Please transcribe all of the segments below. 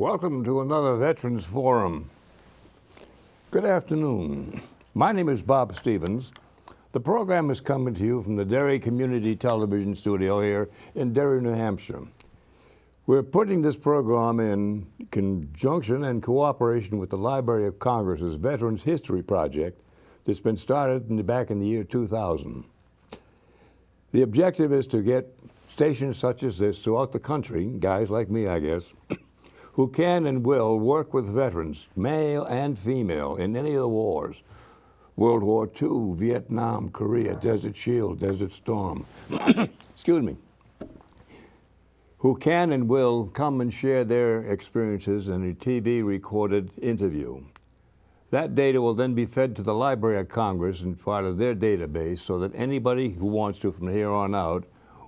Welcome to another Veterans Forum. Good afternoon. My name is Bob Stevens. The program is coming to you from the Derry Community Television Studio here in Derry, New Hampshire. We're putting this program in conjunction and cooperation with the Library of Congress's Veterans History Project that's been started back in the year 2000. The objective is to get stations such as this throughout the country, guys like me, I guess, who can and will work with veterans, male and female, in any of the wars. World War II, Vietnam, Korea, Desert Shield, Desert Storm, excuse me, who can and will come and share their experiences in a TV-recorded interview. That data will then be fed to the Library of Congress and part of their database so that anybody who wants to from here on out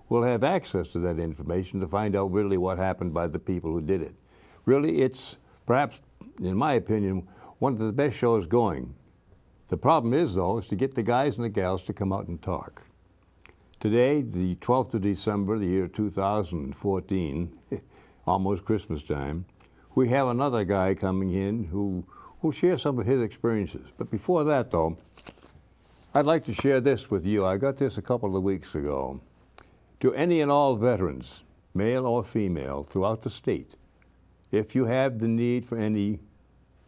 will have access to that information to find out really what happened by the people who did it. Really, it's perhaps, in my opinion, one of the best shows going. The problem is, though, is to get the guys and the gals to come out and talk. Today, the 12th of December, the year 2014, almost Christmas time, we have another guy coming in who will share some of his experiences. But before that, though, I'd like to share this with you. I got this a couple of weeks ago. To any and all veterans, male or female, throughout the state, if you have the need for any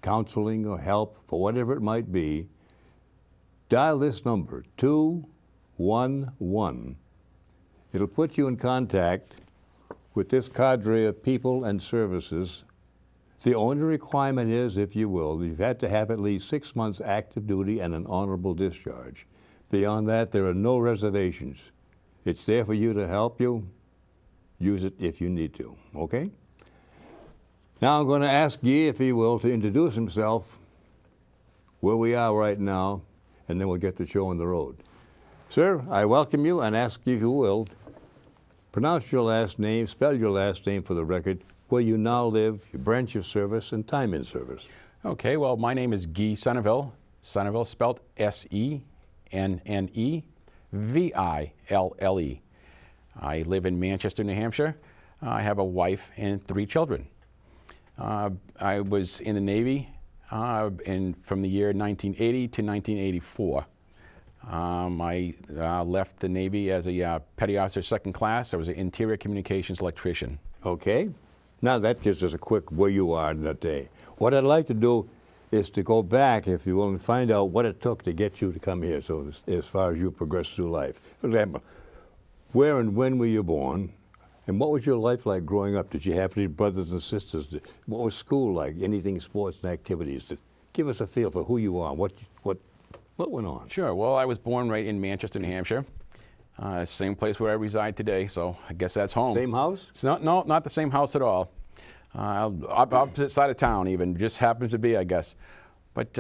counseling or help for whatever it might be, dial this number, 211. It'll put you in contact with this cadre of people and services. The only requirement is, if you will, you've had to have at least 6 months active duty and an honorable discharge. Beyond that, there are no reservations. It's there for you to help you. Use it if you need to, okay? Now I'm going to ask Guy, if he will, to introduce himself, where we are right now, and then we'll get the show on the road. Sir, I welcome you and ask you, if you will, pronounce your last name, spell your last name for the record, where you now live, your branch of service, and time in service. Okay, well, my name is Guy Senneville. Senneville spelled S-E-N-N-E-V-I-L-L-E. I live in Manchester, New Hampshire. I have a wife and 3 children. I was in the Navy from the year 1980 to 1984. I left the Navy as a petty officer 2nd class. I was an interior communications electrician. Okay. Now that gives us a quick where you are in that day. What I'd like to do is to go back, if you will, and find out what it took to get you to come here, so as far as you progress through life. For example, where and when were you born? And what was your life like growing up? Did you have any brothers and sisters? What was school like? Anything, sports and activities? Give us a feel for who you are. What went on? Sure. Well, I was born right in Manchester, New Hampshire. Same place where I reside today, so I guess that's home. Same house? It's not the same house at all. Opposite side of town even, just happens to be, I guess. But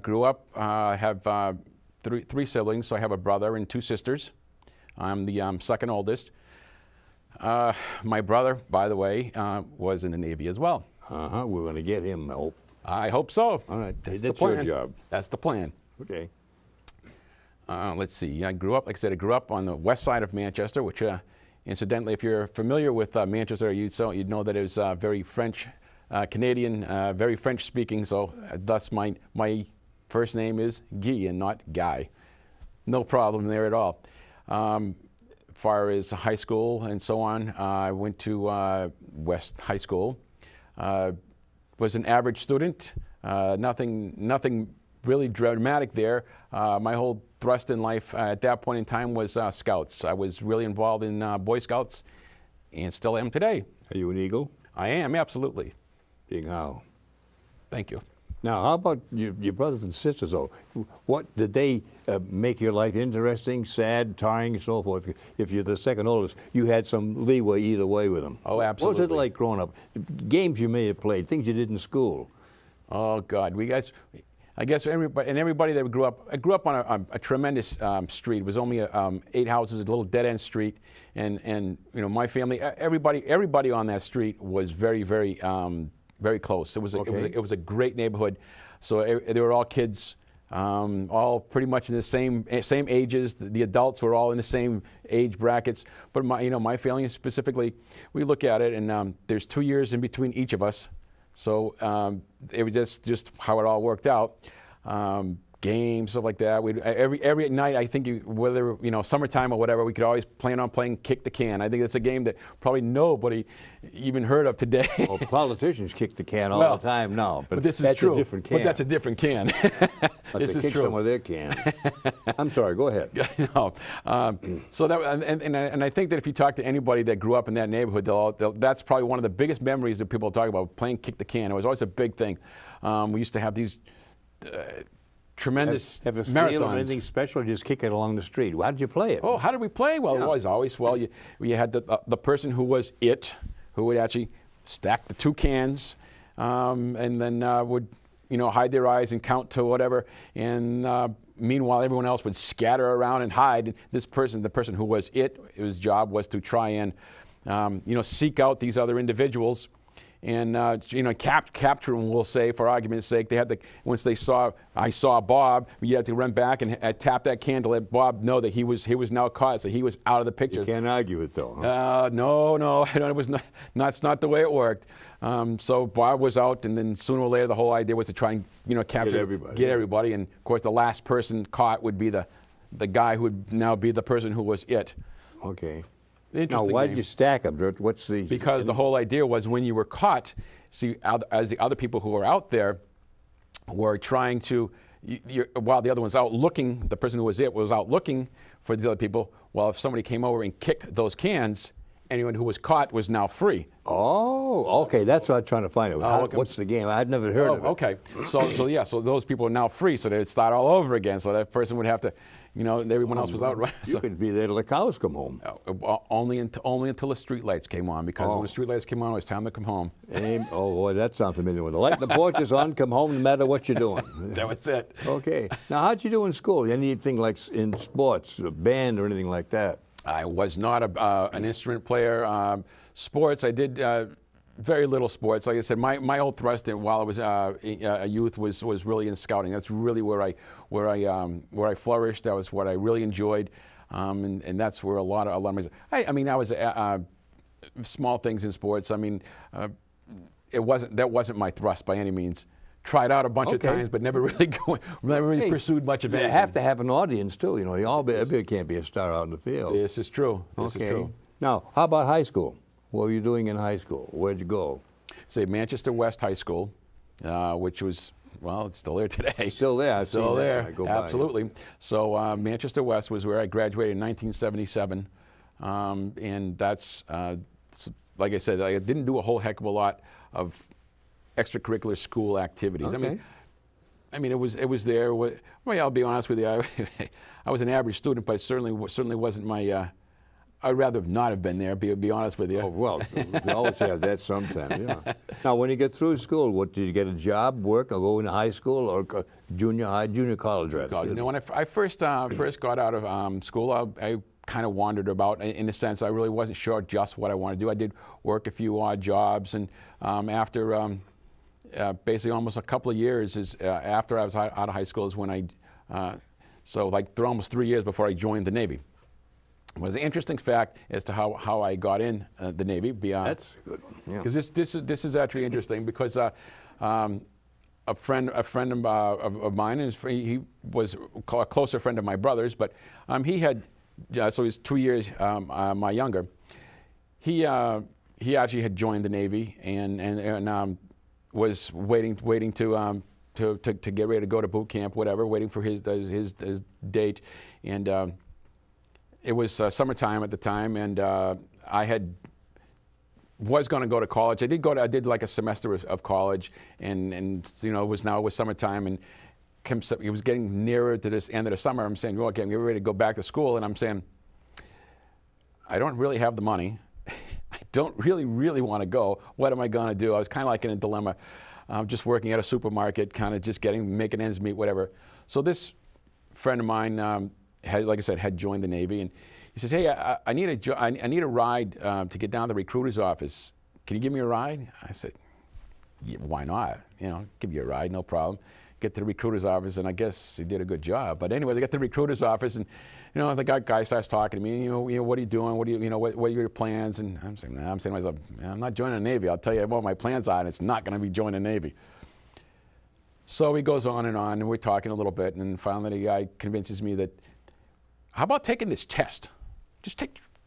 grew up, I have 3 siblings, so I have a brother and 2 sisters. I'm the 2nd oldest. My brother, by the way, was in the Navy as well. Uh-huh, we're going to get him, I hope. I hope so. All right, that's the plan. Your job. That's the plan. Okay. Let's see, I grew up, like I said, I grew up on the west side of Manchester, which incidentally, if you're familiar with Manchester, you'd know that it was very French, Canadian, very French speaking, so thus my first name is Guy and not Guy. No problem there at all. Far as high school and so on, I went to West High School. Was an average student. Nothing really dramatic there. My whole thrust in life at that point in time was Scouts. I was really involved in Boy Scouts and still am today. Are you an Eagle? I am, absolutely. Being how? Thank you. Now, how about your brothers and sisters, though? What did they make your life interesting, sad, tiring, and so forth? If you're the 2nd oldest, you had some leeway either way with them. Oh, absolutely. What was it like growing up? Games you may have played, things you did in school. Oh, God. I guess everybody that grew up, I grew up on a tremendous street. It was only 8 houses, a little dead-end street, and you know, my family, everybody on that street was very, very close. It was a great neighborhood. So they were all kids, all pretty much in the same ages. The adults were all in the same age brackets. But my family specifically, we look at it, and there's 2 years in between each of us. So it was just how it all worked out. Games, stuff like that. We every night, I think, whether summertime or whatever, we could always plan on playing kick the can. I think that's a game that probably nobody even heard of today. Well, politicians kick the can all the time now, but this is that's true. a different can. But that's a different can. But this they is kick true. some of their cans. I'm sorry. Go ahead. No. So that and I think that if you talk to anybody that grew up in that neighborhood, that's probably one of the biggest memories that people talk about, playing kick the can. It was always a big thing. We used to have these tremendous have a marathons. steal or anything special, or just kick it along the street? How did you play it? Oh, how did we play? Well, it was always, you had the person who was it, who would actually stack the two cans, and then would hide their eyes and count to whatever, and meanwhile everyone else would scatter around and hide. And this person, the person who was it, his job was to try and seek out these other individuals. And capture them, we'll say, for argument's sake. They had once I saw Bob, you had to run back and tap that can to let Bob know that he was now caught, so he was out of the picture. You can't argue it though. Huh? No, it was not. That's not the way it worked. So Bob was out, and then sooner or later the whole idea was to try and capture get everybody. And of course the last person caught would be the guy who would now be the person who was it. Okay. Interesting Now, why did game. you stack them? What's the? Because the whole idea was when you were caught, see, as the other people who were out there were trying to, while the other one's out looking, the person who was it was out looking for the other people. Well, if somebody came over and kicked those cans, anyone who was caught was now free. Oh, okay. That's what I'm trying to find out. Okay. What's the game? I'd never heard of it. Okay. So those people are now free, so they'd start all over again. So that person would have to, everyone else was out. Right? You could be there till the cows come home. Only until the street lights came on, because when the street lights came on, it was time to come home. Oh, boy, that sounds familiar. When the light in the porch is on, come home no matter what you're doing. That was it. Okay. Now, how'd you do in school? Anything like in sports, a band or anything like that? I was not an instrument player. Sports, I did very little sports. Like I said, my whole thrust while I was a youth was really in scouting. That's really where I flourished. That was what I really enjoyed, and that's where a lot of my. I was small things in sports. I mean, that wasn't my thrust by any means. Tried out a bunch of times, but never really pursued much of it. You have to have an audience too. Everybody can't be a star out in the field. This is true. This is true. Now, how about high school? What were you doing in high school? Where'd you go? Say Manchester West High School, which was, well, it's still there today. It's still there. Still there. I go Absolutely. by. So Manchester West was where I graduated in 1977, and that's like I said, I didn't do a whole heck of a lot of extracurricular school activities. Okay. I mean, it was there. Well, I'll be honest with you. I was an average student, but it certainly wasn't my. I'd rather not have been there. Be honest with you. Oh, well, we always have that sometimes. Yeah. Now, when you get through school, what did you get a job, work, or go into high school or junior college? Rather. When I first got out of school, I kind of wandered about. In a sense, I really wasn't sure just what I wanted to do. I did work a few odd jobs, and after. Basically, almost a couple of years after I was out of high school is when almost 3 years before I joined the Navy. It was an interesting fact as to how I got in the Navy. That's a good one. Yeah. Because this is actually interesting because a friend of mine, and he was a closer friend of my brother's, but he had so he's 2 years my younger. He actually had joined the Navy and was waiting to get ready to go to boot camp, whatever, waiting for his date, and it was summertime at the time, and I was going to go to college. I did like a semester of college, and it was summertime, and it was getting nearer to this end of the summer. I'm saying, well, okay, I'm getting ready to go back to school, and I'm saying, I don't really have the money. I don't really want to go. What am I going to do? I was kind of like in a dilemma. Just working at a supermarket, kind of just making ends meet, whatever. So this friend of mine, like I said, had joined the Navy, and he says, "Hey, I need a ride to get down to the recruiter's office. Can you give me a ride?" I said, yeah, "Why not? Give you a ride, no problem." get to the recruiter's office, and I guess he did a good job. But anyways, I get to the recruiter's office, and the guy starts talking to me. What are you doing? What are your plans? And I'm saying to myself, I'm not joining the Navy. I'll tell you what my plans are, and it's not going to be joining the Navy. So he goes on, and we're talking a little bit, and finally the guy convinces me that, how about taking this test?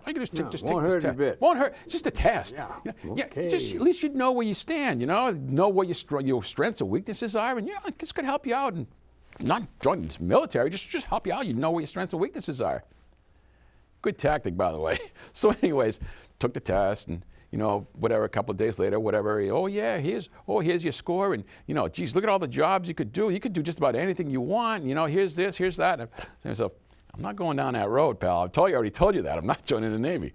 I can just take this hurt test. a bit. Won't hurt. It's just a test. Yeah. Yeah, Okay. just at least you'd know where you stand. Know what your strengths and weaknesses are, and this could help you out. And not join the military, just help you out. You know where your strengths and weaknesses are. Good tactic, by the way. So, anyways, took the test, and whatever. A couple of days later, whatever. Here's your score, and geez, look at all the jobs you could do. You could do just about anything you want. Here's this, here's that. And I say to myself, I'm not going down that road, pal. I already told you that. I'm not joining the Navy.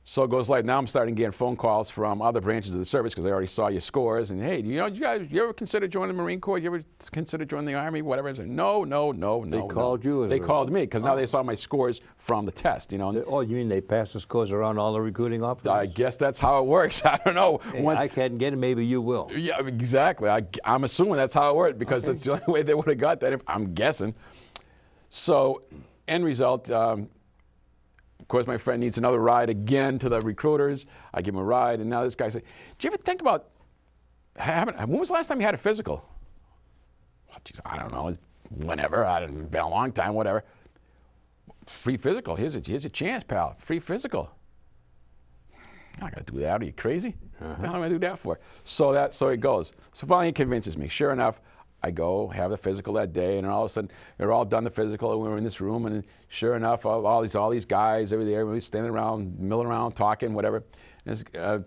So it goes like, now I'm starting getting phone calls from other branches of the service because I already saw your scores. And hey, you ever consider joining the Marine Corps? You ever consider joining the Army? Whatever. I said, no. They called you? They called me because now they saw my scores from the test. Oh, you mean they pass the scores around all the recruiting officers? I guess that's how it works. I don't know. Hey, I can't get it. Maybe you will. Yeah, exactly. I'm assuming that's how it worked because that's the only way they would have got that. I'm guessing. So, end result, of course, my friend needs another ride again to the recruiters. I give him a ride, and now this guy says, "Do you ever think about when was the last time you had a physical?" Well, geez, I don't know. Whenever. It's been a long time, whatever. Free physical. Here's a chance, pal. Free physical. I'm not going to do that. Are you crazy? What the hell am I going to do that for? So it goes. So finally he convinces me. Sure enough, I go have the physical that day, and all of a sudden they're all done the physical, and we're in this room, and sure enough, all these guys over there, everybody standing around, milling around, talking, whatever. And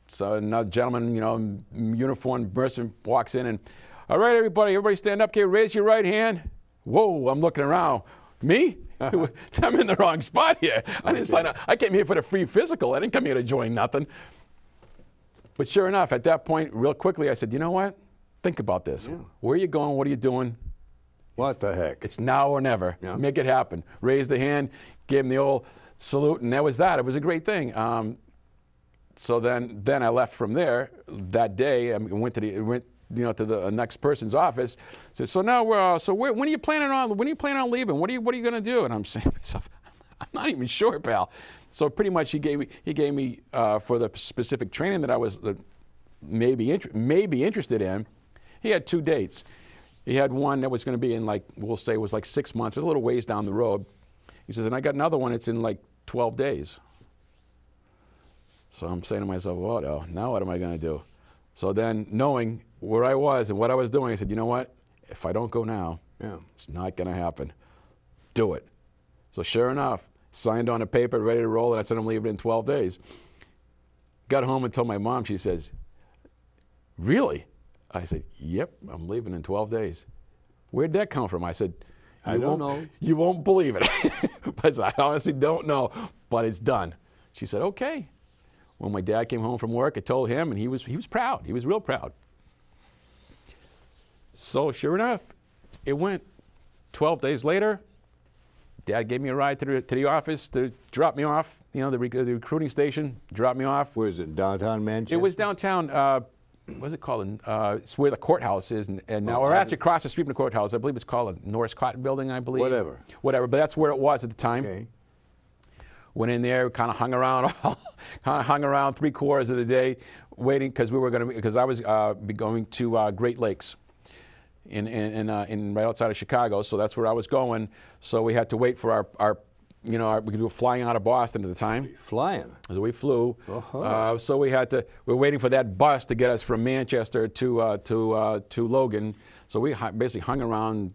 so another gentleman, uniformed person walks in, and all right, everybody stand up here, raise your right hand. Whoa, I'm looking around. Me? I'm in the wrong spot here. I didn't sign up. I came here for the free physical. I didn't come here to join nothing. But sure enough, at that point, real quickly, I said, you know what? Think about this. Yeah. Where are you going? What are you doing? What the heck? It's now or never. Yeah. Make it happen. Raise the hand, gave him the old salute, and that was that. It was a great thing. So then I left from there that day. I went to the next person's office. Said, so now when are you planning on leaving? What are you going to do? And I'm saying to myself, I'm not even sure, pal. So pretty much he gave me for the specific training that I was maybe interested in. He had 2 dates. He had one that was going to be in we'll say it was 6 months. It was a little ways down the road. He says, and I got another one. It's in 12 days. So I'm saying to myself, well, now what am I going to do? So then knowing where I was and what I was doing, I said, you know what? If I don't go now, it's not going to happen. Do it. So sure enough, signed on a paper, ready to roll, and I said I'm leaving in 12 days. Got home and told my mom. She says, really? I said, yep, I'm leaving in 12 days. Where'd that come from? I said, I don't know. You won't believe it. I honestly don't know, but it's done. She said, okay. When my dad came home from work, I told him, and he was proud. He was real proud. So sure enough, it went. 12 days later, Dad gave me a ride to the office to drop me off, the recruiting station, drop me off. Where is it, downtown Manchester? It was downtown, what's it called? It's where the courthouse is, and now we're actually across the street from the courthouse. I believe it's called the Norris Cotton Building, I believe. Whatever, but that's where it was at the time. Okay. Went in there, kind of hung around 3/4 of the day, waiting because I was going to Great Lakes, in right outside of Chicago. So that's where I was going. So we had to wait for we were flying out of Boston at the time. Flying. So we flew. So we were waiting for that bus to get us from Manchester to Logan. So we basically hung around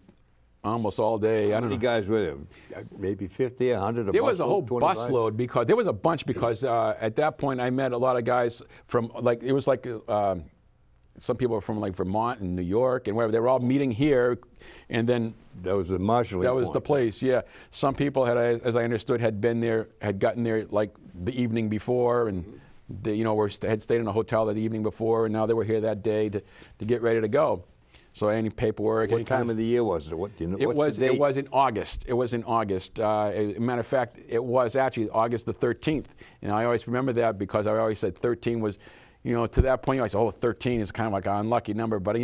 almost all day. How many guys were there? Maybe 50, 100? There was a whole busload because there was a bunch because at that point I met a lot of guys from some people were from Vermont and New York and wherever. They were all meeting here, and then that was the marshalling That was point. the place. Yeah. Some people had, as I understood, had gotten there the evening before, and they, had stayed in a hotel that evening before, and now they were here that day to get ready to go. So any paperwork. What time of the year was it? It was in August. It was in August. As a matter of fact, it was actually August the 13th. And I always remember that because I always said 13 was, to that point, I said, 13 is kind of like an unlucky number. But,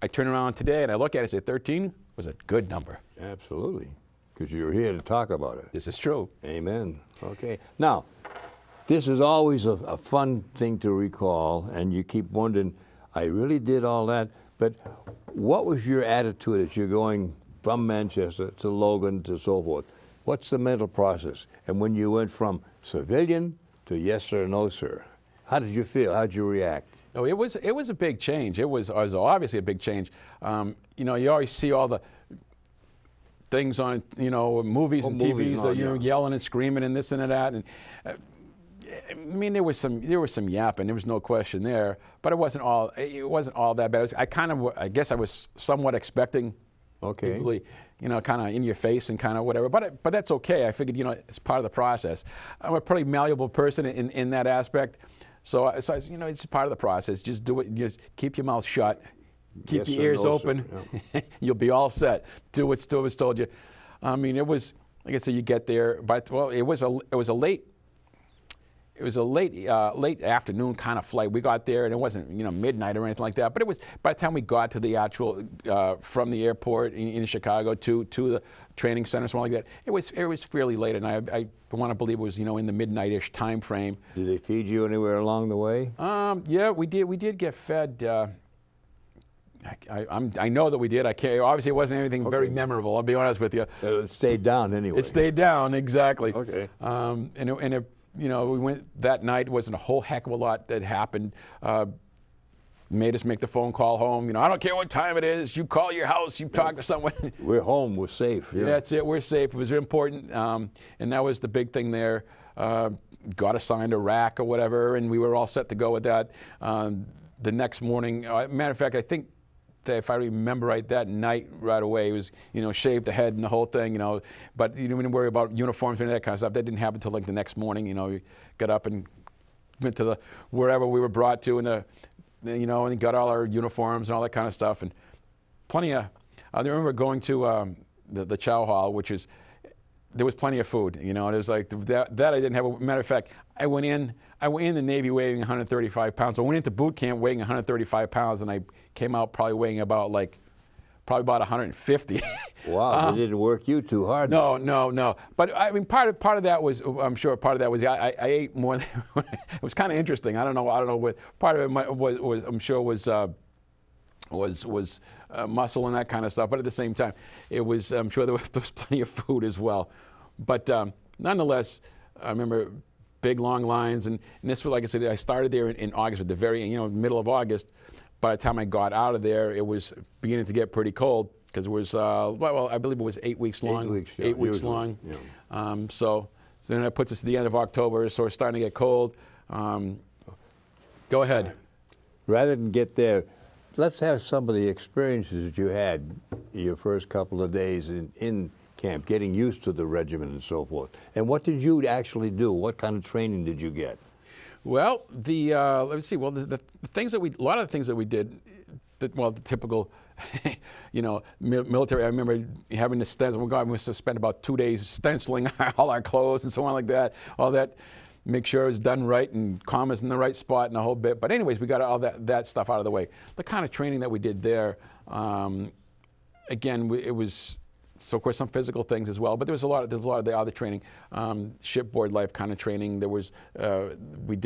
I I turn around today and I look at it and say 13 was a good number. Absolutely, because you're here to talk about it. This is true. Amen. Okay. Now, this is always a fun thing to recall, and you keep wondering, I really did all that, but what was your attitude as you're going from Manchester to Logan to so forth? What's the mental process? And when you went from civilian to yes sir, no sir, how did you feel? How did you react? Oh, it was a big change. It was obviously a big change. You know, you always see all the things on, you know, movies and TVs that you're yelling and screaming and this and that. And I mean, there was some yapping. There was no question there. But it wasn't all that bad. I guess I was somewhat expecting. Okay. People, you know, kind of in your face and kind of whatever. But that's okay. I figured, you know, it's part of the process. I'm a pretty malleable person in that aspect. So you know, it's part of the process. Just do it. Just keep your mouth shut. Keep your ears open. Yeah. You'll be all set. Do what's told you. I mean, it was, like I said, you get there. But well, it was a late afternoon kind of flight. We got there, and it wasn't, you know, midnight or anything like that. But it was, by the time we got to the actual from the airport in Chicago to the training center, something like that, it was fairly late. And I want to believe it was, you know, in the midnight-ish time frame. Did they feed you anywhere along the way? Yeah, we did. We did get fed. I know that we did. I can't. Obviously, it wasn't anything very memorable. I'll be honest with you. It stayed down anyway. It stayed down, exactly. Okay. You know, we went that night. Wasn't a whole heck of a lot that happened. Made us make the phone call home. You know, I don't care what time it is. You call your house. You talk to someone. We're home. We're safe. Yeah. That's it. We're safe. It was important, and that was the big thing there. Got assigned a rack or whatever, and we were all set to go with that. The next morning, matter of fact, I think that if I remember right, that night right away, it was, you know, shaved the head and the whole thing, you know. But you didn't worry about uniforms and that kind of stuff. That didn't happen until like the next morning. You know, we got up and went to wherever we were brought to, and you know, and got all our uniforms and all that kind of stuff. And plenty of. I remember going to the chow hall, which is, there was plenty of food. You know, and it was like that I didn't have. Matter of fact, I went in the Navy weighing 135 pounds. I went into boot camp weighing 135 pounds, and I came out probably weighing about 150. Wow, they didn't work you too hard. No. But I mean, part of that was, I'm sure part of that was I ate more. It was kind of interesting. I don't know what part of it was. I'm sure was muscle and that kind of stuff. But at the same time, it was. I'm sure there was plenty of food as well. But nonetheless, I remember big long lines, and this was, like I said, I started there in August, at the very, you know, middle of August. By the time I got out of there, it was beginning to get pretty cold, because it was, well, I believe it was 8 weeks long. 8 weeks, yeah, 8 weeks usually, long. yeah. So then that puts us at the end of October, so it's starting to get cold. Go ahead. Rather than get there, let's have some of the experiences that you had your first couple of days in camp, getting used to the regiment and so forth. And what did you actually do? What kind of training did you get? Well, let's see. Well, the things that a lot of the things that we did, the typical, you know, military. I remember having to stencil. Oh God, we must have spent about 2 days stenciling all our clothes and so on like that. All that, make sure it was done right and commas in the right spot and a whole bit. But anyways, we got all that stuff out of the way. The kind of training that we did there, again, it was. So of course some physical things as well, but there's a lot of the other training, shipboard life kind of training. There was we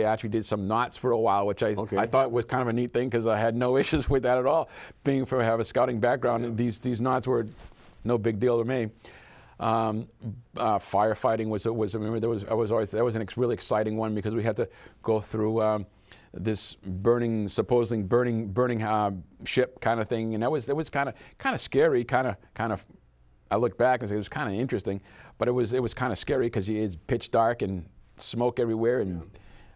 actually did some knots for a while, which I thought was kind of a neat thing, because I had no issues with that at all. Have a scouting background, and these knots were no big deal to me. Firefighting was I remember that was a really exciting one, because we had to go through this supposedly burning ship kind of thing, and it was kind of scary, kind of. I look back and say it was kind of interesting, but it was kind of scary, because it's pitch dark and smoke everywhere, and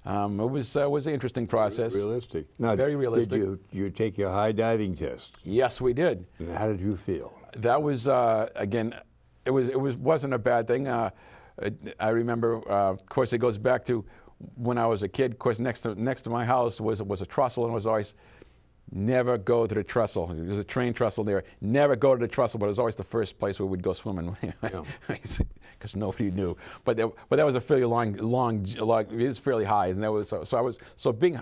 it was an interesting process. Realistic. Now, very realistic. Did you take your high diving test? Yes, we did. And how did you feel? That was again, it wasn't a bad thing. I remember, of course, it goes back to when I was a kid. Of course, next to my house was a trestle, and it was always, never go to the trestle. There's a train trestle there. Never go to the trestle, but it was always the first place where we'd go swimming, because nobody knew. But that was a fairly long. It was fairly high, and that was so being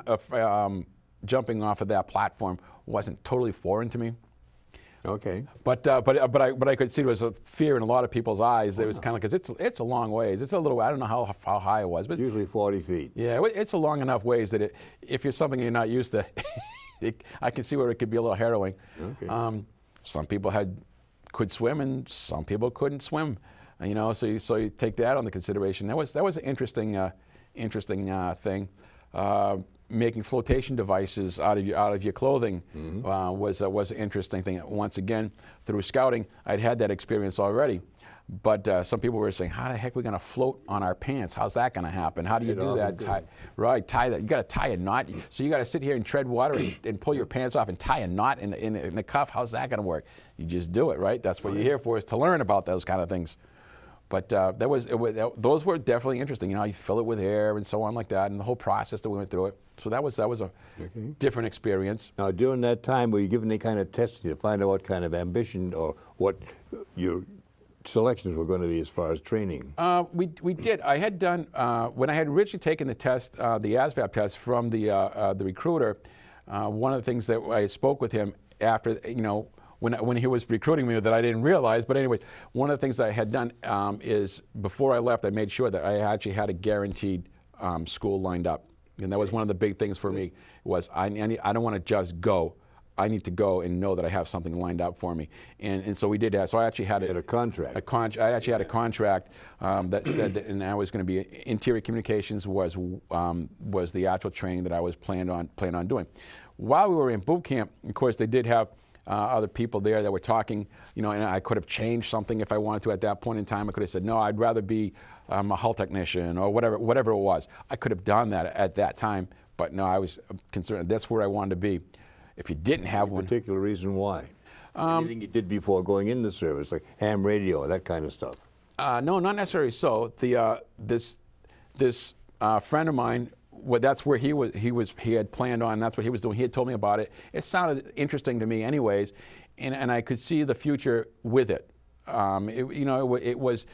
jumping off of that platform wasn't totally foreign to me. Okay. But I could see there was a fear in a lot of people's eyes. It was kind of, because it's a long ways. It's a little, I don't know how high it was, but Usually 40 feet. yeah, it's a long enough ways that if you're something you're not used to, I can see where it could be a little harrowing. Okay. Some people could swim, and some people couldn't swim. You know, so you take that under consideration. That was an interesting thing. Making flotation devices out of your clothing was an interesting thing. Once again, through scouting, I'd had that experience already. But some people were saying, how the heck are we going to float on our pants? How's that going to happen? How do you do that? Tie that. You got to tie a knot. So you got to sit here and tread water and pull your pants off and tie a knot in a cuff. How's that going to work? You just do it, right? That's what you're here for, is to learn about those kind of things. But those were definitely interesting. You know, you fill it with air and so on like that, and the whole process that we went through it. So that was a different experience. Now, during that time, were you given any kind of testing to find out what kind of ambition or what your selections were going to be as far as training? We did. I had done, when I had originally taken the test, the ASVAB test from the recruiter, one of the things that I spoke with him after, you know, when he was recruiting me that I didn't realize, but anyways, one of the things I had done is before I left, I made sure that I actually had a guaranteed school lined up. And that was one of the big things for me, was I don't want to just go. I need to go and know that I have something lined up for me. And so we did that. So I actually had a contract. I actually had a contract that said that, and I was going to be interior communications was the actual training that I was planned on doing. While we were in boot camp, of course, they did have other people there that were talking, you know, and I could have changed something if I wanted to at that point in time. I could have said, no, I'd rather be a hull technician or whatever it was. I could have done that at that time, but no, I was concerned. That's where I wanted to be. If you didn't have one. Particular reason why? Anything you did before going in the service, like ham radio, that kind of stuff? No, not necessarily so. This friend of mine, well, that's where he had planned on, that's what he was doing. He had told me about it. It sounded interesting to me anyways, and I could see the future with it. It was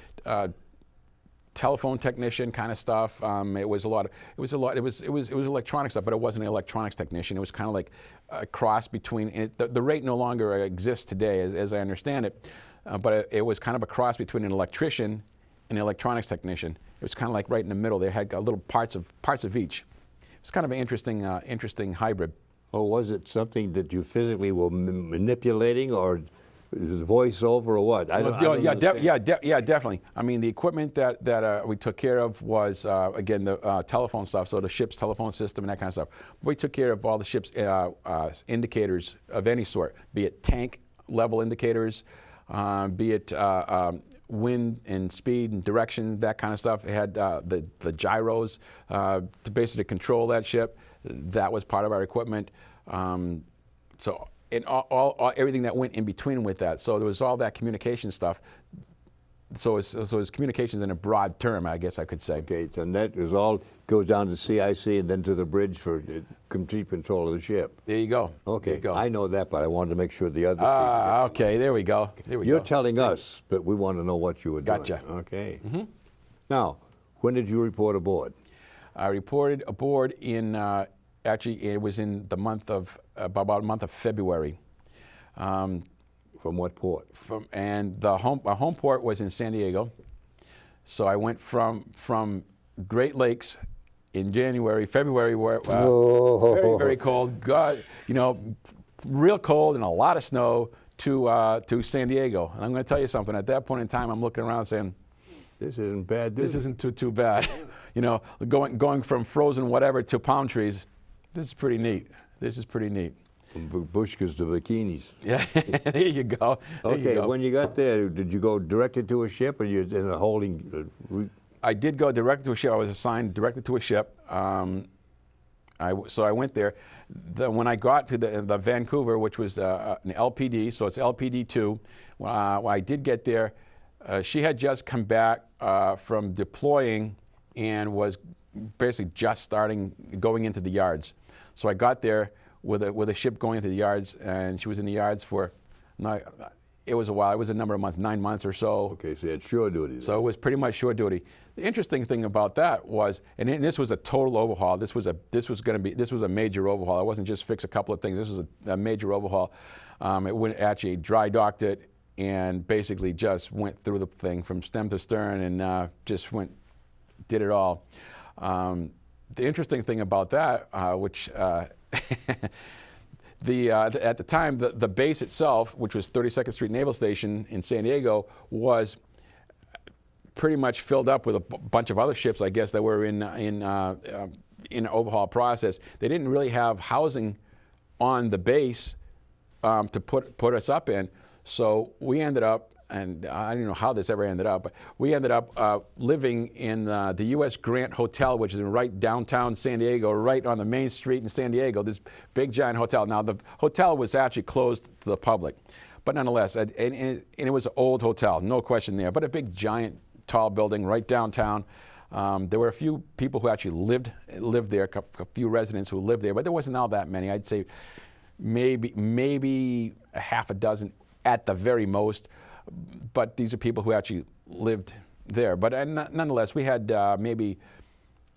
telephone technician kind of stuff. It was electronic stuff, but it wasn't an electronics technician. It was kind of like a cross between, and the rate no longer exists today as I understand it, but it was kind of a cross between an electrician and an electronics technician. It was kind of like right in the middle. They had little parts of each. It was kind of an interesting hybrid. Oh, was it something that you physically were manipulating, or is it voiceover or what? Yeah, definitely. I mean, the equipment that we took care of was, again, the telephone stuff, so the ship's telephone system and that kind of stuff. We took care of all the ship's indicators of any sort, be it tank level indicators, be it wind and speed and direction, that kind of stuff. It had the gyros to basically control that ship. That was part of our equipment. So and everything that went in between with that. So there was all that communication stuff. So it's communications in a broad term, I guess I could say. Okay, so that is all goes down to CIC and then to the bridge for complete control of the ship. There you go. Okay, there you go. I know that, but I wanted to make sure the other people. Okay, there we go. You're telling us, but we want to know what you were doing. Gotcha. Okay. Mm-hmm. Now, when did you report aboard? I reported aboard in, actually, it was in the month of, about a month of February. From what port? And my home port was in San Diego. So I went from Great Lakes in February, where very, very cold, God, you know, real cold and a lot of snow, to San Diego. And I'm going to tell you something. At that point in time, I'm looking around saying, this isn't bad. This isn't too bad. You know, going from frozen whatever to palm trees. This is pretty neat. This is pretty neat. From bushkas to bikinis. Yeah, there you go. Okay, when you got there, did you go directly to a ship, or you in a holding? I did go directly to a ship. I was assigned directly to a ship. So I went there. When I got to the Vancouver, which was an LPD, so it's LPD 2, when I did get there, she had just come back from deploying and was basically just going into the yards. So I got there with a ship going into the yards, and she was in the yards for, it was a while. It was a number of months, 9 months or so. Okay, so you had shore duty then. So it was pretty much shore duty. The interesting thing about that was, and this was a total overhaul. This was a major overhaul. It wasn't just fix a couple of things. This was a major overhaul. It went actually dry docked it and basically just went through the thing from stem to stern and just did it all. The interesting thing about that, which at the time, the base itself, which was 32nd Street Naval Station in San Diego, was pretty much filled up with a bunch of other ships, I guess, that were in overhaul process. They didn't really have housing on the base to put us up in, so we ended up, and I don't know how this ever ended up, but we ended up living in the U.S. Grant Hotel, which is in right downtown San Diego, right on the main street in San Diego, this big giant hotel. Now, the hotel was actually closed to the public, but nonetheless, and it was an old hotel, no question there, but a big giant tall building right downtown. There were a few people who actually lived there, a few residents who lived there, but there wasn't all that many. I'd say maybe a half a dozen at the very most. But these are people who actually lived there. But nonetheless, we had maybe,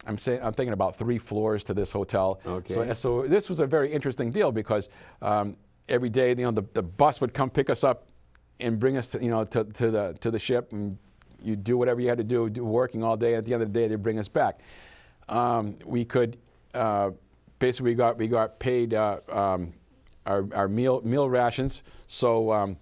I'm thinking about 3 floors to this hotel. Okay. So this was a very interesting deal because every day, the bus would come pick us up and bring us to the ship, and you do whatever you had to do working all day. And at the end of the day, they'd bring us back. We could basically we got paid our meal rations. So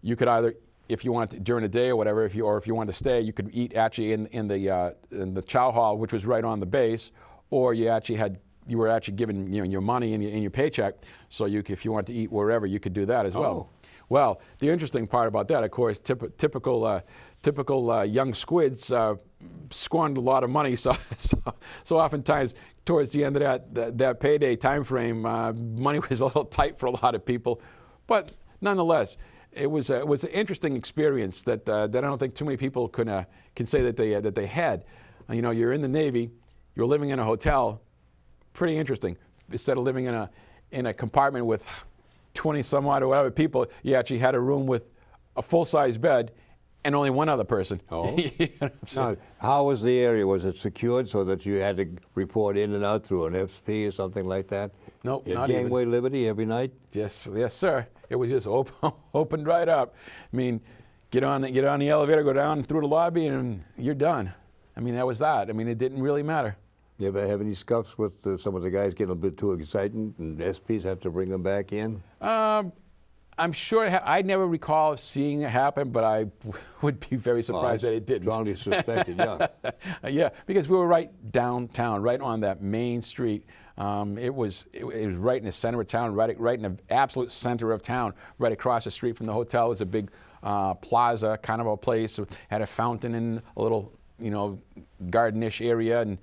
you could either, if you wanted to, during the day or whatever, if you wanted to stay, you could eat actually in the chow hall, which was right on the base, or you were actually given your money in your paycheck, so if you wanted to eat wherever, you could do that as well. Well, the interesting part about that, of course, typical young squids squandered a lot of money, so oftentimes towards the end of that payday time frame, money was a little tight for a lot of people, but nonetheless, it was an interesting experience that I don't think too many people can say that they had. You're in the Navy, you're living in a hotel, pretty interesting. Instead of living in a compartment with 20 some odd or whatever people, you actually had a room with a full-size bed and only one other person. Oh. Now, how was the area? Was it secured so that you had to report in and out through an FP or something like that? Nope, You not gangway even. liberty every night? Yes, sir. It was just opened right up. I mean, get on the elevator, go down through the lobby, and you're done. I mean, that was that. I mean, it didn't really matter. You ever have any scuffs with some of the guys getting a bit too excited and SPs have to bring them back in? I'm sure I never recall seeing it happen, but I would be very surprised that it didn't. Strongly suspected, yeah. Yeah, because we were right downtown, right on that main street. It was right in the center of town, right in the absolute center of town, right across the street from the hotel. It was a big plaza kind of a place. It had a fountain and a little, gardenish area, and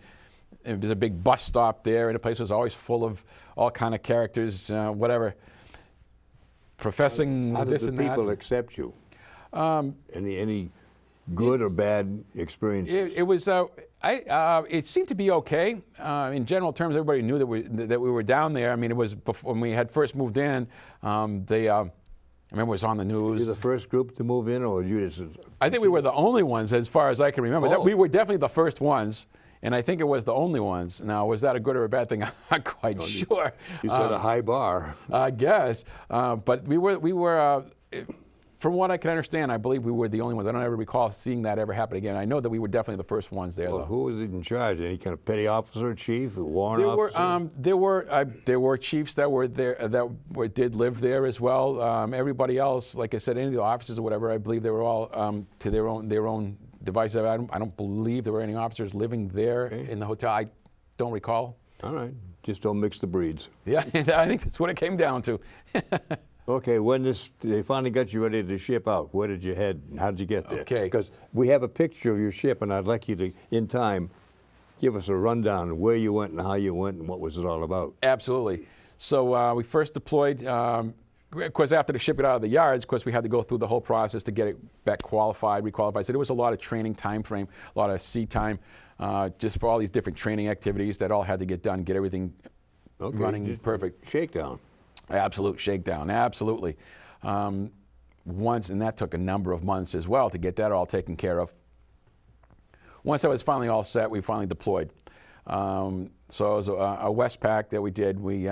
there's a big bus stop there, and the place was always full of all kind of characters, whatever, professing this and that. How did the people accept you? Any good or bad experiences? It was. It seemed to be okay. In general terms, everybody knew that we were down there. I mean, it was before, when we had first moved in. I remember it was on the news. Were you the first group to move in, or you just? I think we were the only ones, as far as I can remember. Oh. We were definitely the first ones, and I think it was the only ones. Now, was that a good or a bad thing? I'm not quite sure. You set a high bar. I guess, but we were. From what I can understand, I believe we were the only ones. I don't ever recall seeing that ever happen again. I know that we were definitely the first ones there. Well, though. who was in charge? Any kind of petty officer, chief, warrant officer? There were chiefs that were there did live there as well. Everybody else, like I said, any of the officers or whatever, I believe they were all to their own devices. I don't believe there were any officers living there in the hotel. I don't recall. All right, just don't mix the breeds. Yeah, I think that's what it came down to. Okay, when they finally got you ready to ship out, where did you head and how did you get there? Okay. Because we have a picture of your ship, and I'd like you to, in time, give us a rundown of where you went and how you went and what was it all about. Absolutely. So we first deployed, of course, after the ship got out of the yards, of course, we had to go through the whole process to get it back qualified, requalified. So there was a lot of training time frame, a lot of sea time, just for all these different training activities that all had to get done, get everything running perfect. Shakedown. Absolute shakedown, absolutely. once, and that took a number of months as well to get that all taken care of. Once that was finally all set, we finally deployed. So it was a Westpac that we did. We,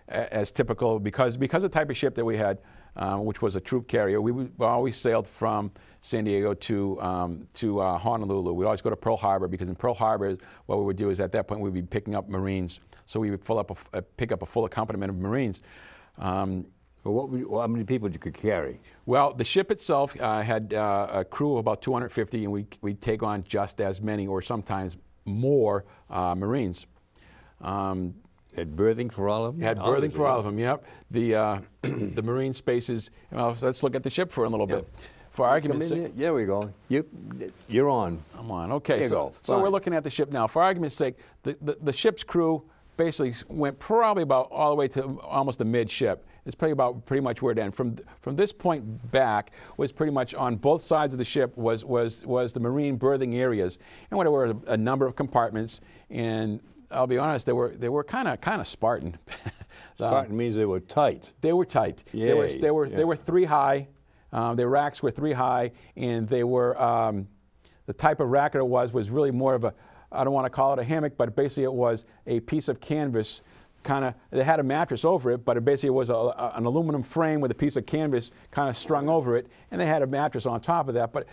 as typical, because the type of ship that we had, which was a troop carrier, we always sailed from San Diego to Honolulu. We'd always go to Pearl Harbor, because in Pearl Harbor, what we would do is at that point we'd be picking up Marines. So we would pick up a full accompaniment of Marines. How many people you could carry? Well, the ship itself had a crew of about 250, and we'd take on just as many, or sometimes more, Marines. Had berthing for all of them? Had berthing for all of them, yep. The Marine spaces, well, so let's look at the ship for a little bit. For argument's sake. There we go. You're on. I'm on, okay. So we're looking at the ship now. For argument's sake, the ship's crew basically went probably about all the way to almost the midship. It's pretty much where it ended. From this point back was pretty much on both sides of the ship was the Marine berthing areas, and there were a number of compartments. And I'll be honest, they were kind of Spartan. Spartan means they were tight. They were tight. They were 3 high. Their racks were 3 high, and they were the type of rack it was really more of a, I don't want to call it a hammock, but basically it was a piece of canvas. They had a mattress over it, but it basically was an aluminum frame with a piece of canvas kind of strung over it, and they had a mattress on top of that. But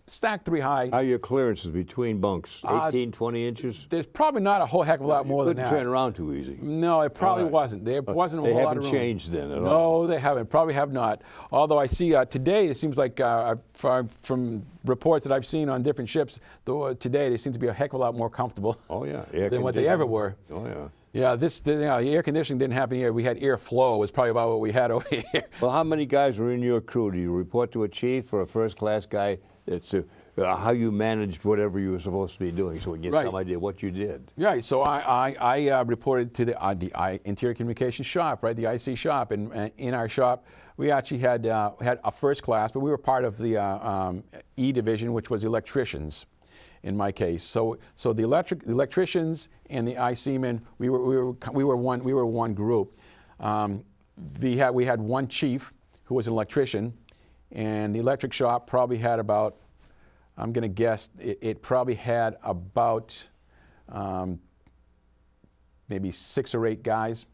stacked 3 high. How are your clearances between bunks? 18, 20 inches? There's probably not a whole heck of a lot more than that. Couldn't turn around too easy. No, it probably wasn't. There wasn't a whole lot of room. They haven't changed then at all? No, they haven't. Probably have not. Although I see today, it seems like from reports that I've seen on different ships, today they seem to be a heck of a lot more comfortable than what they ever were. Oh, yeah. Yeah, the air conditioning didn't happen here. We had airflow. It was probably about what we had over here. Well, how many guys were in your crew? Do you report to a chief or a first-class guy? It's how you managed whatever you were supposed to be doing, so we get some idea what you did. Right. So I reported to the Interior Communications shop, right, the IC shop, and in our shop we actually had a first class, but we were part of the E division, which was electricians. In my case, so the electricians and the IC men, we were one group. We had one chief who was an electrician, and the electric shop probably had about, I'm going to guess, it probably had about maybe 6 or 8 guys,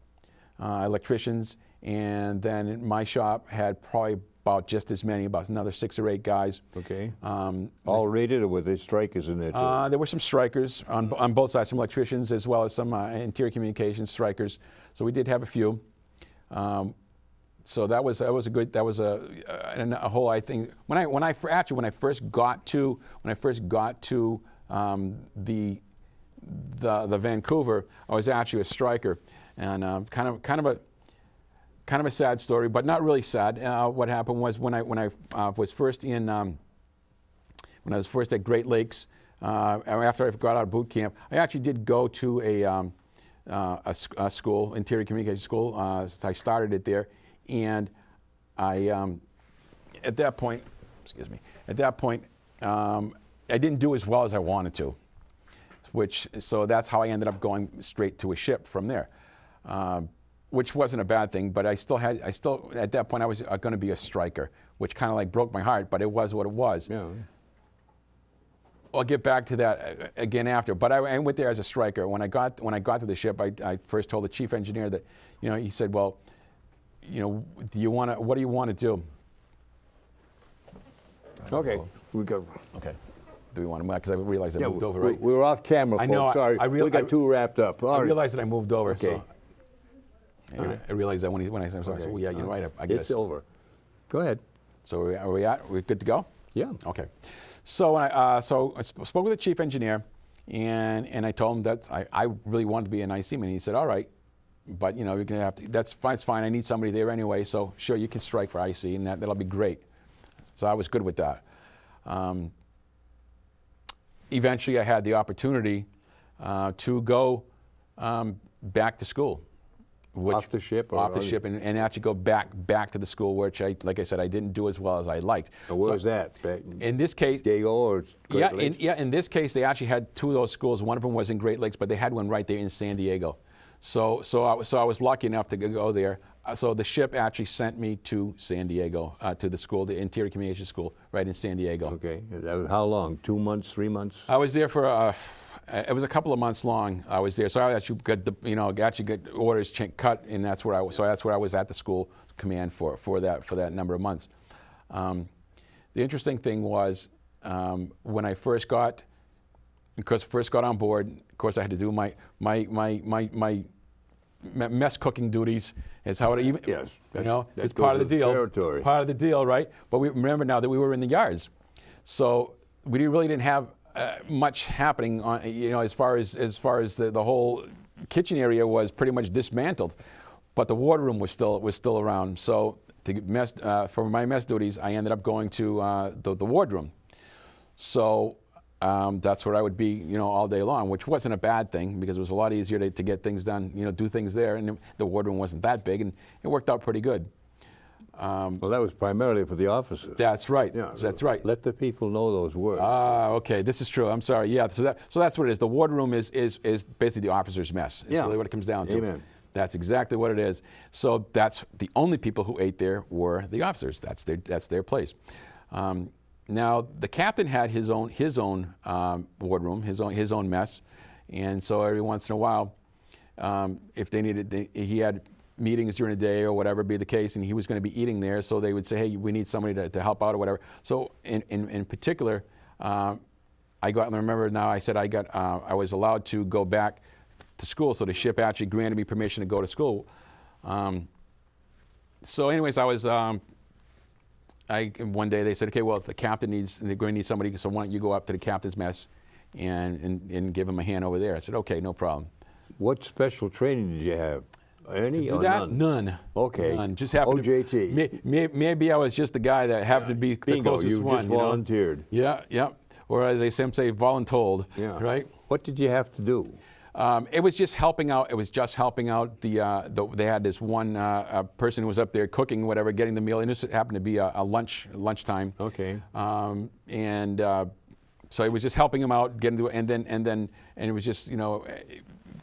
electricians, and then my shop had probably about just as many, about another 6 or 8 guys. Okay. All rated, or were there strikers in there too? There were some strikers on both sides, some electricians as well as some interior communications strikers. So we did have a few. So that was a whole, I think, when I first got to the Vancouver, I was actually a striker, and kind of a sad story, but not really sad. What happened was when I was first at Great Lakes, after I got out of boot camp, I actually did go to a school, interior communications school. I started it there, and at that point, I didn't do as well as I wanted to, so that's how I ended up going straight to a ship from there. Which wasn't a bad thing, but I still at that point I was going to be a striker, which kind of like broke my heart, but it was what it was. Yeah. I'll get back to that again after, but I went there as a striker. When I got to the ship, I first told the chief engineer that, he said, well, what do you want to do? Okay, we go. Okay. Do we want to move? Because I realized I moved over, right? We were off camera, folks. I know. Sorry, we got too wrapped up. I realized that I moved over. Okay. So. I realized that when I said, so yeah, you're right. I guess it's over. Go ahead. So we're good to go? Yeah. Okay. So I spoke with the chief engineer, and I told him that I really wanted to be an IC man. And he said, all right, but you're gonna have to. That's fine. It's fine. I need somebody there anyway. So sure, you can strike for IC, and that'll be great. So I was good with that. Eventually, I had the opportunity to go back to school. Off the ship? Off the ship, and actually go back to the school, which like I said, I didn't do as well as I liked. And where was that? In this case, Diego or Great Lakes? In this case, they actually had 2 of those schools. One of them was in Great Lakes, but they had one right there in San Diego. So I was lucky enough to go there. So the ship actually sent me to San Diego, to the school, the Interior Communications School, right in San Diego. Okay. That was how long? 2 months, 3 months? I was there for, it was a couple of months long. I was there, so I actually got orders cut, and that's where I was. So that's where I was at the school command for that number of months. The interesting thing was when I first got on board. Of course, I had to do my mess cooking duties. Is how it even. Yes. It's part of the deal. Territory. Part of the deal, right? But we remember now that we were in the yards, so we really didn't have much happening on, as far as the whole kitchen area was pretty much dismantled, but the wardroom was still around. So for my mess duties, I ended up going to the wardroom. So that's where I would be, all day long, which wasn't a bad thing because it was a lot easier to get things done, do things there, and the wardroom wasn't that big, and it worked out pretty good. Well, that was primarily for the officers. That's right. Yeah, that's right. Let the people know those words. Okay. This is true. I'm sorry. Yeah. So that's what it is. The wardroom is basically the officer's mess. It's really what it comes down to. Amen. That's exactly what it is. So that's the only people who ate there were the officers. That's their place. Now the captain had his own wardroom, his own mess, and so every once in a while, if they needed, he had meetings during the day or whatever be the case, and he was going to be eating there, so they would say, hey, we need somebody to help out or whatever. So in particular, I remember now I said I was allowed to go back to school, so the ship actually granted me permission to go to school. So anyways, I was, one day they said, okay, well, they're going to need somebody, so why don't you go up to the captain's mess and give him a hand over there. I said, okay, no problem. What special training did you have? Any or none? None. Okay. None. Just happened OJT. Maybe I was just the guy that happened to be the closest you one. Just volunteered. Yeah, yeah. Or as they say, voluntold. Yeah. Right. What did you have to do? It was just helping out. It was just helping out they had this one person who was up there cooking, whatever, getting the meal, and this happened to be a lunchtime. Okay. So it was just helping him out, getting to, and it was just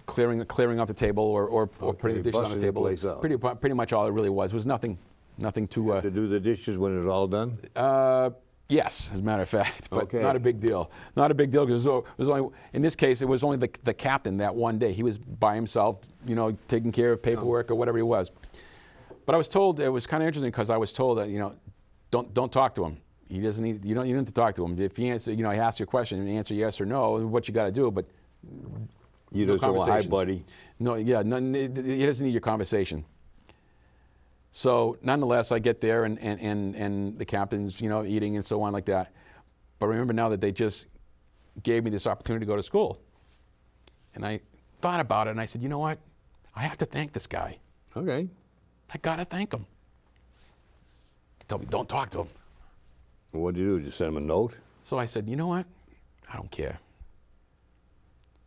clearing off the table or putting the dishes on the table. Pretty much all it really was. It was nothing too. To do the dishes when it was all done? Yes, as a matter of fact, but okay. Not a big deal. Not a big deal because it was only, in this case, it was only the captain that one day. He was by himself, taking care of paperwork or whatever he was. But I was told, it was kind of interesting because I was told that, don't talk to him. He doesn't need, you don't need to talk to him. If he answers, he asks you a question and answer yes or no, what you got to do, but you don't say, well, hi, buddy. No, yeah, he doesn't need your conversation. So nonetheless, I get there and the captain's, eating and so on like that. But remember now that they just gave me this opportunity to go to school. And I thought about it and I said, you know what? I have to thank this guy. Okay. I got to thank him. He told me, don't talk to him. Well, what did you do? Just send him a note? So I said, you know what? I don't care.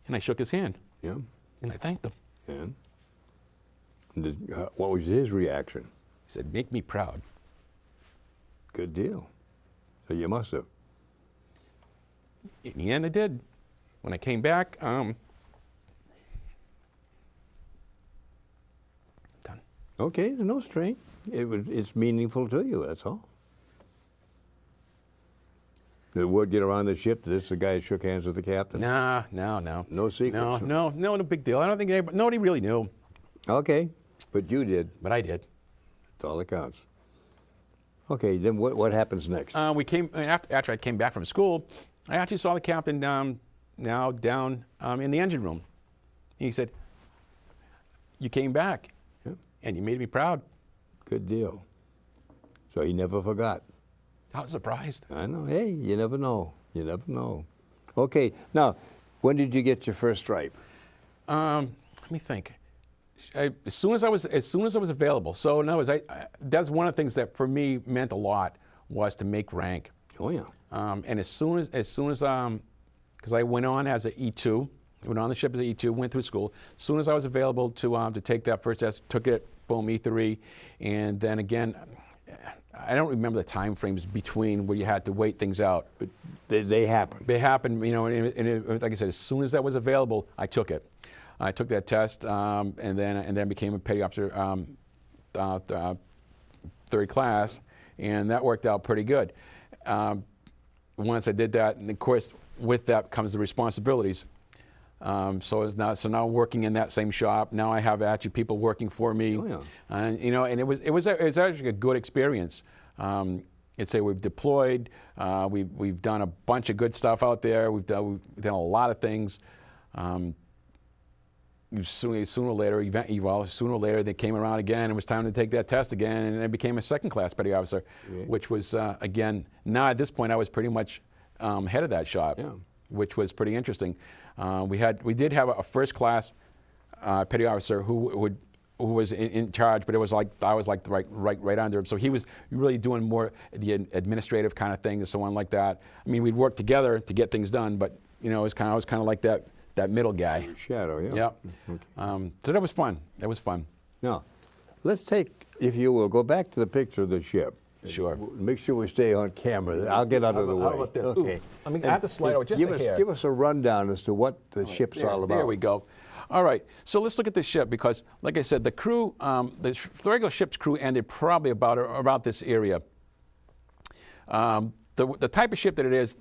And I shook his hand. Yeah. And I thanked him. And what was his reaction? He said, make me proud. Good deal. So you must have. In the end, I did. When I came back, done. Okay, no strain. It's meaningful to you, that's all. Did the word get around the ship that this is the guy who shook hands with the captain? No. No secrets? No big deal. I don't think nobody really knew. Okay, but you did. But I did. That's all that counts. Okay, then what happens next? After I came back from school, I actually saw the captain down in the engine room. And he said, you came back, and you made me proud. Good deal. So he never forgot. I was surprised. I know. Hey, you never know. You never know. Okay, now, when did you get your first stripe? Let me think. As soon as I was available. So in other words, that's one of the things that for me meant a lot was to make rank. Oh yeah. And as soon as, because I went on as an E2, went on the ship as an E2, went through school. As soon as I was available to take that first test, took it, boom, E3, and then again, I don't remember the time frames between where you had to wait things out, but they happened. They happened, and like I said, as soon as that was available, I took it. I took that test, and then became a petty officer third class, and that worked out pretty good. Once I did that, and of course, with that comes the responsibilities. So now working in that same shop, now I have actually people working for me, and and it was actually a good experience. I'd say we've deployed, we've done a bunch of good stuff out there. We've done a lot of things. Sooner or later they came around again. It was time to take that test again, and I became a second-class petty officer, which was again. Now at this point, I was pretty much head of that shop, which was pretty interesting. We did have a first-class petty officer who was in charge, but it was like I was like right under him. So he was really doing more the administrative kind of thing and so on like that. I mean, we'd work together to get things done, but I was kind of like that middle guy. Shadow, yeah. Yep. Okay. So that was fun. That was fun. Now, let's take, if you will, go back to the picture of the ship. Sure. Make sure we stay on camera. I'll get out of the way. Okay. I mean, I have to slide over just a hair. Give us a rundown as to what the ship's all about. There we go. All right. So let's look at this ship because, like I said, the crew, the regular ship's crew ended probably about this area. The type of ship that it is,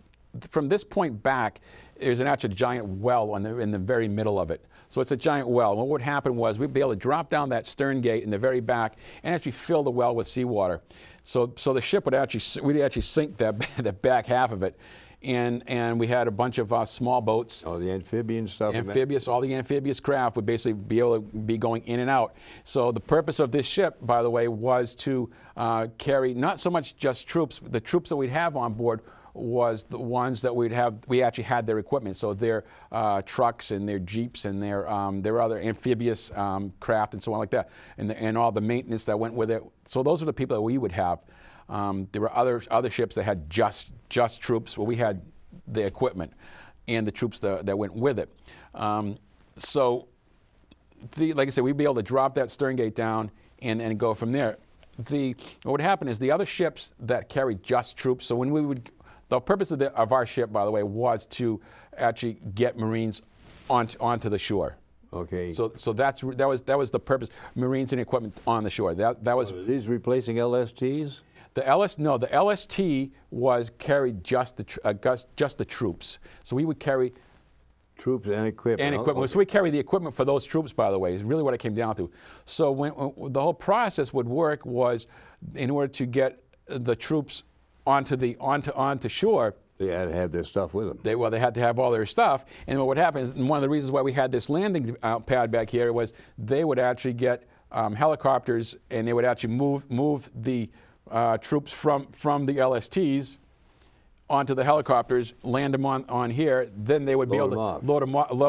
from this point back, there's an actual giant well in the very middle of it. So it's a giant well. And what would happen was we'd be able to drop down that stern gate in the very back and actually fill the well with seawater. So the ship we'd actually sink the back half of it. And we had a bunch of small boats. Oh, the amphibian stuff. All the amphibious craft would basically be able to be going in and out. So the purpose of this ship, by the way, was to carry not so much just troops. The troops that we'd have on board was the ones that we actually had their equipment. So their trucks and their jeeps and their other amphibious craft and so on like that, and all the maintenance that went with it. So those are the people that we would have. There were other ships that had just troops. Well, we had the equipment and the troops that went with it. So, like I said, we'd be able to drop that stern gate down and go from there. What would happen is the other ships that carried just troops. So when we would, the purpose of our ship, by the way, was to actually get Marines onto the shore. Okay. So that was the purpose. Marines and equipment on the shore. That was. Are these replacing LSTs? The LST was carried just the troops. So we would carry troops and equipment. Okay. So we carry the equipment for those troops, by the way, is really what it came down to. So when the whole process would work was, in order to get the troops onto shore, they had to have their stuff with them. They had to have all their stuff. And what would happen is, and one of the reasons why we had this landing pad back here was they would actually get helicopters, and they would actually move the troops from the LSTs onto the helicopters, land them on here. Then they would be able to load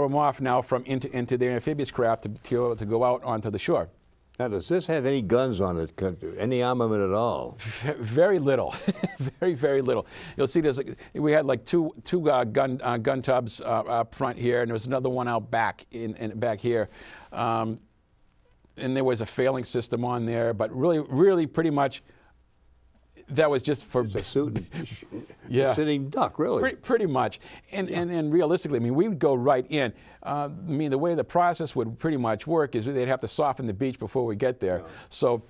them off now from into their amphibious craft to go out onto the shore. Now, does this have any guns on it? Any armament at all? Very little, very little. You'll see we had like two gun tubs up front here, and there was another one out back back here. And there was a failing system on there, but really pretty much that was just for a sitting duck, really. Pretty much, and realistically, I mean, we would go right in. I mean, the way the process would pretty much work is they'd have to soften the beach before we get there. Yeah. So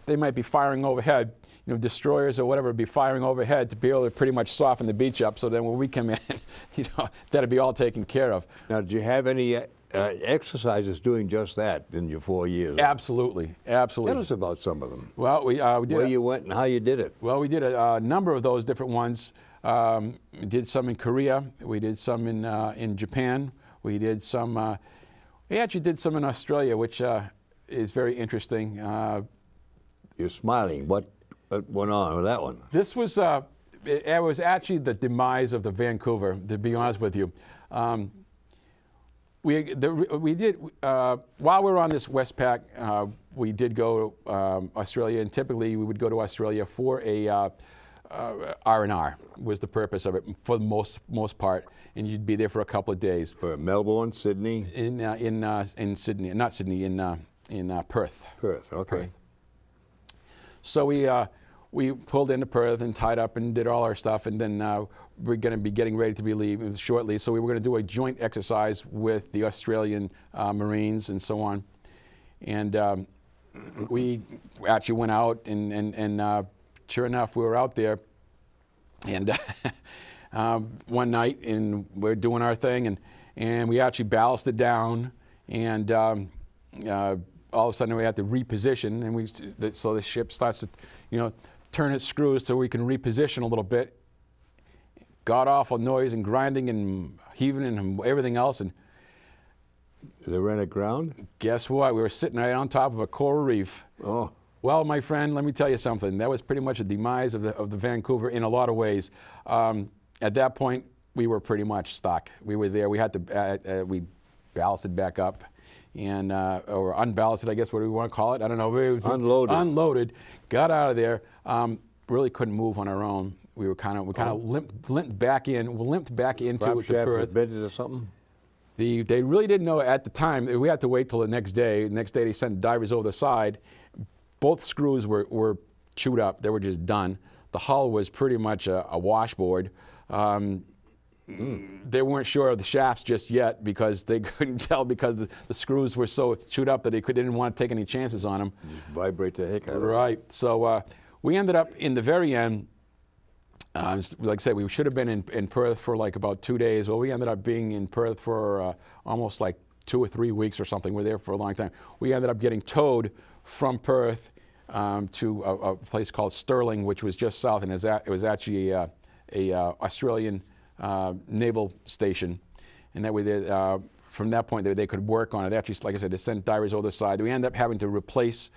they might be firing overhead, destroyers or whatever would be firing overhead to be able to pretty much soften the beach up. So then when we come in, that'd be all taken care of. Now, did you have any exercises doing just that in your 4 years? Absolutely. Tell us about some of them. Well, we did. Where you went and how you did it? Well, we did a number of those different ones. We did some in Korea. We did some in Japan. We did some. We actually did some in Australia, which is very interesting. You're smiling. What went on with that one? This was. It was actually the demise of the Vancouver, to be honest with you. We did, while we were on this Westpac, we did go to Australia, and typically we would go to Australia for a R&R was the purpose of it for the most part, and you'd be there for a couple of days. For Melbourne, Sydney? In Sydney, not Sydney, in Perth. Perth, okay. Perth. So we pulled into Perth and tied up and did all our stuff, and then we're going to be getting ready to be leaving shortly. So we were going to do a joint exercise with the Australian Marines and so on. And we actually went out, and sure enough, we were out there, and one night, and we're doing our thing, and we actually ballasted down, and all of a sudden we had to reposition, and so the ship starts to, turn its screws so we can reposition a little bit. God awful noise and grinding and heaving and everything else, and they ran aground? Guess what? We were sitting right on top of a coral reef. Oh. Well, my friend, let me tell you something. That was pretty much a demise of the Vancouver in a lot of ways. At that point, we were pretty much stuck. We were there. We had to we ballasted back up, and or unballasted, I guess, what do we want to call it? I don't know. Unloaded. Unloaded. Got out of there. Really couldn't move on our own. We kind of limped back into the Perth. Bended or something? They really didn't know at the time. We had to wait till the next day. The next day they sent divers over the side. Both screws were chewed up. They were just done. The hull was pretty much a washboard. They weren't sure of the shafts just yet because they couldn't tell because the screws were so chewed up that they didn't want to take any chances on them. Just vibrate the heck out of it. Right. So we ended up in the very end. Like I said, we should have been in Perth for like about 2 days. Well, we ended up being in Perth for almost like 2 or 3 weeks or something. We're there for a long time. We ended up getting towed from Perth to a place called Stirling, which was just south, and it was actually a Australian naval station. And that way, from that point, they could work on it. They actually, like I said, they sent divers over the side. We ended up having to replace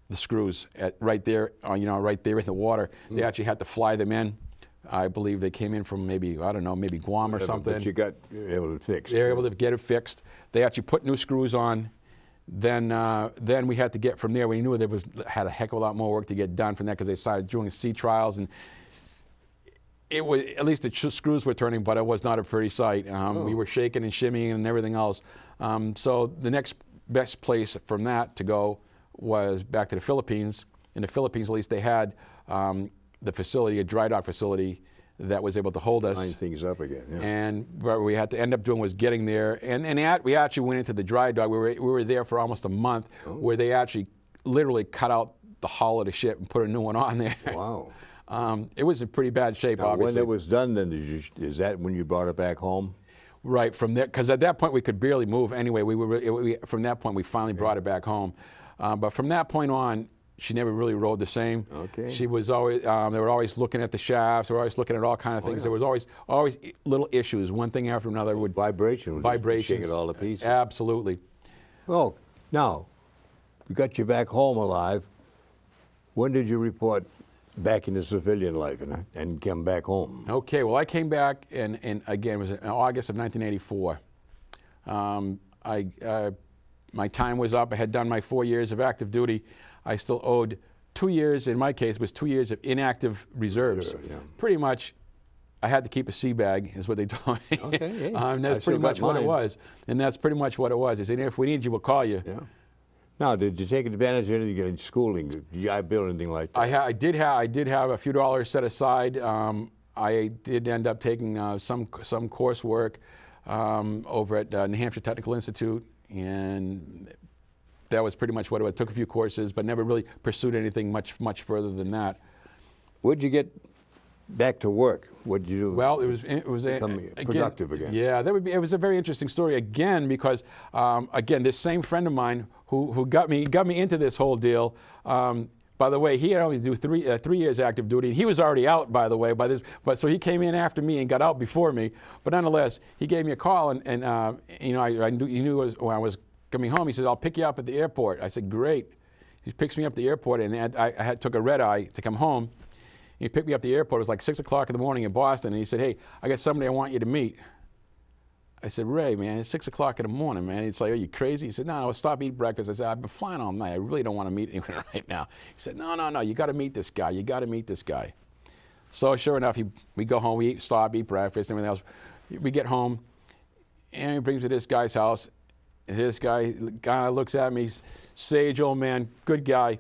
the screws right there, right there in the water. They actually had to fly them in. I believe they came in from maybe Guam or something. But you got able to fix. They were able to get it fixed. They actually put new screws on. Then we had to get from there. We knew had a heck of a lot more work to get done from that because they started doing sea trials, and it was at least the screws were turning, but it was not a pretty sight. We were shaking and shimmying and everything else. So the next best place from that to go was back to the Philippines. In the Philippines, at least, they had the facility, a dry dock facility, that was able to hold us. Line things up again. Yeah. And what we had to end up doing was getting there. And we actually went into the dry dock. We were there for almost a month, where they actually literally cut out the hull of the ship and put a new one on there. Wow. It was in pretty bad shape, now, obviously. when it was done, then is that when you brought it back home? Right, from there, because at that point we could barely move anyway. From that point we finally brought it back home. But from that point on, she never really rode the same. Okay. She was always, they were always looking at the shafts, they were always looking at all kinds of things. Yeah. There was always little issues, one thing after another. Vibrations. Shake it all to pieces. Absolutely. Well, now, we got you back home alive. When did you report back into civilian life and come back home? Okay, well, I came back, and again, it was in August of 1984. My time was up. I had done my 4 years of active duty. I still owed 2 years, in my case, it was 2 years of inactive reserves. Sure, yeah. Pretty much, I had to keep a sea bag, is what they told me. Okay, and that's pretty much what it was. And that's pretty much what it was. They said, if we need you, we'll call you. Yeah. Now, did you take advantage of anything in schooling? Did you build anything like that? I did have a few dollars set aside. I did end up taking some coursework over at New Hampshire Technical Institute, and that was pretty much what it was. Took a few courses, but never really pursued anything much further than that. Where'd you get back to work? What did you do? Well, it was productive again. Yeah, it was a very interesting story again because again, this same friend of mine who got me into this whole deal. By the way, he had only do 3 years active duty, and he was already out, by the way, but so he came in after me and got out before me. But nonetheless, he gave me a call, and he knew when I was coming home. He says, "I'll pick you up at the airport." I said, "Great." He picks me up at the airport, and I took a red eye to come home. He picked me up at the airport. It was like 6 o'clock in the morning in Boston, and he said, "Hey, I got somebody I want you to meet." I said, "Ray, man, it's 6 o'clock in the morning, man." He's like, "Are you crazy?" He said, "No, stop, eat breakfast." I said, "I've been flying all night. I really don't want to meet anyone right now." He said, No, you got to meet this guy. You got to meet this guy." So sure enough, we go home, we stop, eat breakfast, and everything else. We get home, and he brings me to this guy's house. This guy looks at me, sage old man, good guy.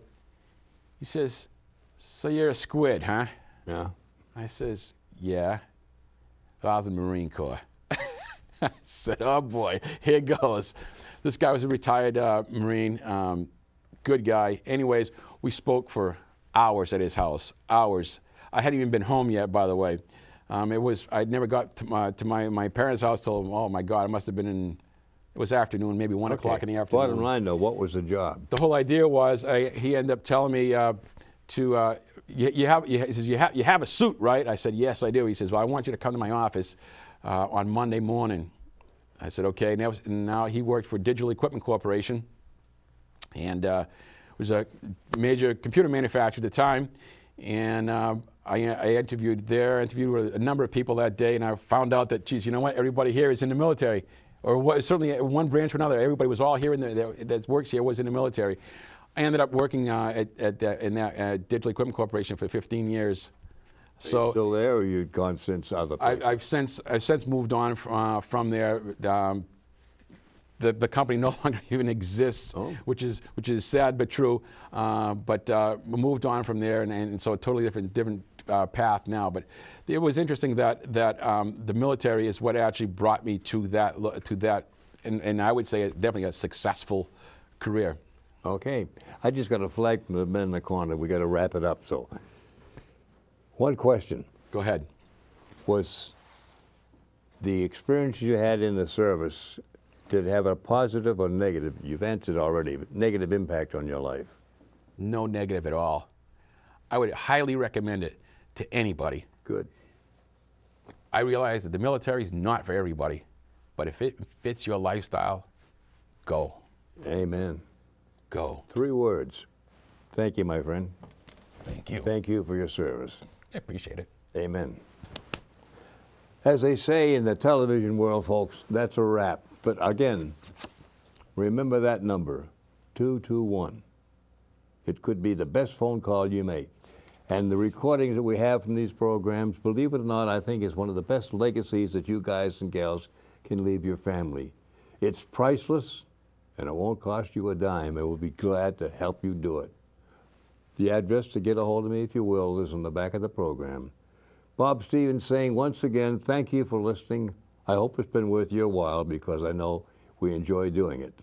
He says, "So you're a squid, huh?" Yeah. I says, "Yeah." I was in the Marine Corps. I said, "Oh boy, here goes." This guy was a retired Marine, good guy. Anyways, we spoke for hours at his house, hours. I hadn't even been home yet, by the way. I'd never got to my parents' house till, oh my God, it must have been it was afternoon, maybe 1 o'clock in the afternoon. Bottom line, though, what was the job? The whole idea was, he ended up telling me you have a suit, right? I said, yes, I do. He says, well, I want you to come to my office on Monday morning. I said, okay. Now he worked for Digital Equipment Corporation, and was a major computer manufacturer at the time. And I interviewed with a number of people that day, and I found out that, geez, you know what? Everybody here is in the military, or certainly one branch or another. Everybody was all here that works here was in the military. I ended up working in that Digital Equipment Corporation for 15 years. So, are you still there, or you'd gone since other places? I've since moved on from there. The company no longer even exists, which is sad but true. But moved on from there, and so a totally different path now. But it was interesting that the military is what actually brought me to that, and I would say definitely a successful career. Okay, I just got a flag from the men in the corner. We got to wrap it up. So, one question. Go ahead. Was the experience you had in the service, did it have a positive or negative? You've answered already, but negative impact on your life? No negative at all. I would highly recommend it to anybody. Good. I realize that the military is not for everybody, but if it fits your lifestyle, go. Amen. Go. 3 words. Thank you, my friend. Thank you. Thank you for your service. I appreciate it. Amen. As they say in the television world, folks, that's a wrap. But again, remember that number, 221. It could be the best phone call you make. And the recordings that we have from these programs, believe it or not, I think is one of the best legacies that you guys and gals can leave your family. It's priceless, and it won't cost you a dime, and we'll be glad to help you do it. The address to get a hold of me, if you will, is on the back of the program. Bob Stevens saying once again, thank you for listening. I hope it's been worth your while, because I know we enjoy doing it.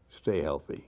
Stay healthy.